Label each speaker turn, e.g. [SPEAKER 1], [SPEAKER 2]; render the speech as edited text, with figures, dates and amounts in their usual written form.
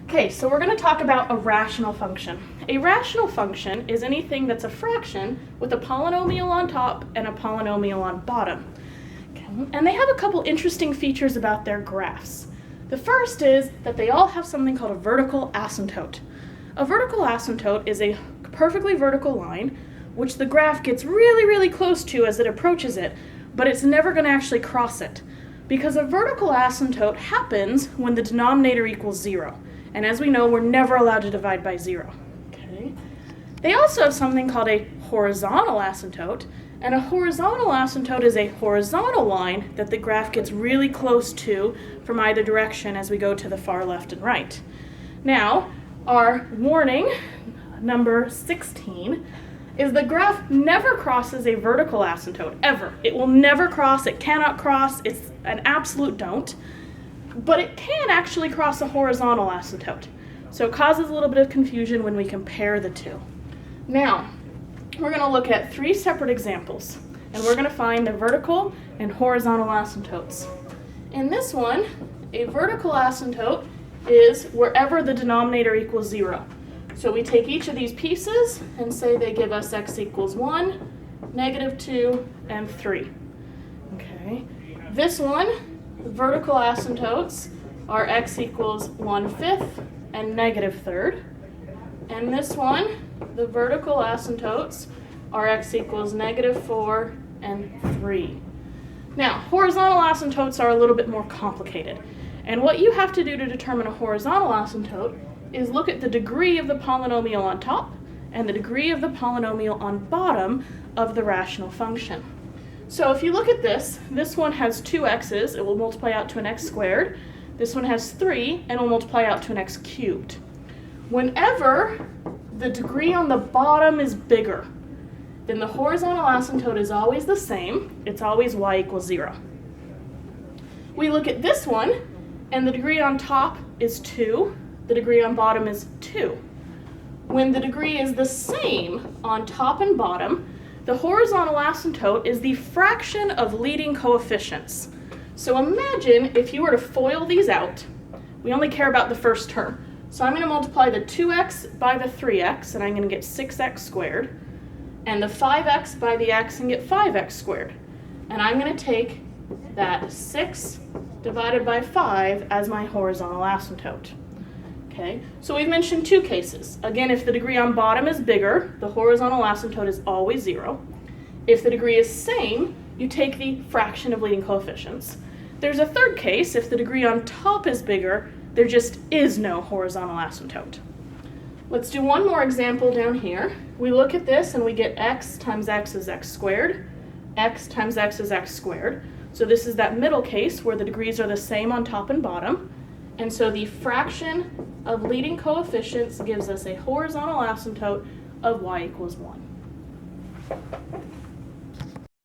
[SPEAKER 1] Okay, so we're going to talk about a rational function. A rational function is anything that's a fraction with a polynomial on top and a polynomial on bottom. Okay. And they have a couple interesting features about their graphs. The first is that they all have something called a vertical asymptote. A vertical asymptote is a perfectly vertical line which the graph gets really, really close to as it approaches it, but it's never going to actually cross it. Because a vertical asymptote happens when the denominator equals 0. And as we know, we're never allowed to divide by 0. Okay. They also have something called a horizontal asymptote. And a horizontal asymptote is a horizontal line that the graph gets really close to from either direction as we go to the far left and right. Now, our warning, number 16, is the graph never crosses a vertical asymptote, ever. It will never cross, it cannot cross, it's an absolute don't. But it can actually cross a horizontal asymptote. So it causes a little bit of confusion when we compare the two. Now, we're going to look at 3 separate examples, and we're going to find the vertical and horizontal asymptotes. In this one, a vertical asymptote is wherever the denominator equals 0. So we take each of these pieces and say they give us x equals 1, -2, and 3. Okay. This one, the vertical asymptotes are x equals 1/5 and -3rd. And this one, the vertical asymptotes are x equals -4 and 3. Now, horizontal asymptotes are a little bit more complicated. And what you have to do to determine a horizontal asymptote is look at the degree of the polynomial on top and the degree of the polynomial on bottom of the rational function. So if you look at this one has 2 x's, it will multiply out to an x squared. This one has 3, and will multiply out to an x cubed. Whenever the degree on the bottom is bigger, then the horizontal asymptote is always the same. It's always y equals 0. We look at this one, and the degree on top is 2. The degree on bottom is 2. When the degree is the same on top and bottom, the horizontal asymptote is the fraction of leading coefficients. So imagine if you were to FOIL these out. We only care about the first term. So I'm going to multiply the 2x by the 3x, and I'm going to get 6x squared. And the 5x by the x and get 5x squared. And I'm going to take that 6 divided by 5 as my horizontal asymptote. Okay, so we've mentioned 2 cases. Again, if the degree on bottom is bigger, the horizontal asymptote is always 0. If the degree is same, you take the fraction of leading coefficients. There's a third case. If the degree on top is bigger, there just is no horizontal asymptote. Let's do one more example down here. We look at this and we get x times x is x squared. X times x is x squared. So this is that middle case where the degrees are the same on top and bottom. And so the fraction of leading coefficients gives us a horizontal asymptote of y equals 1.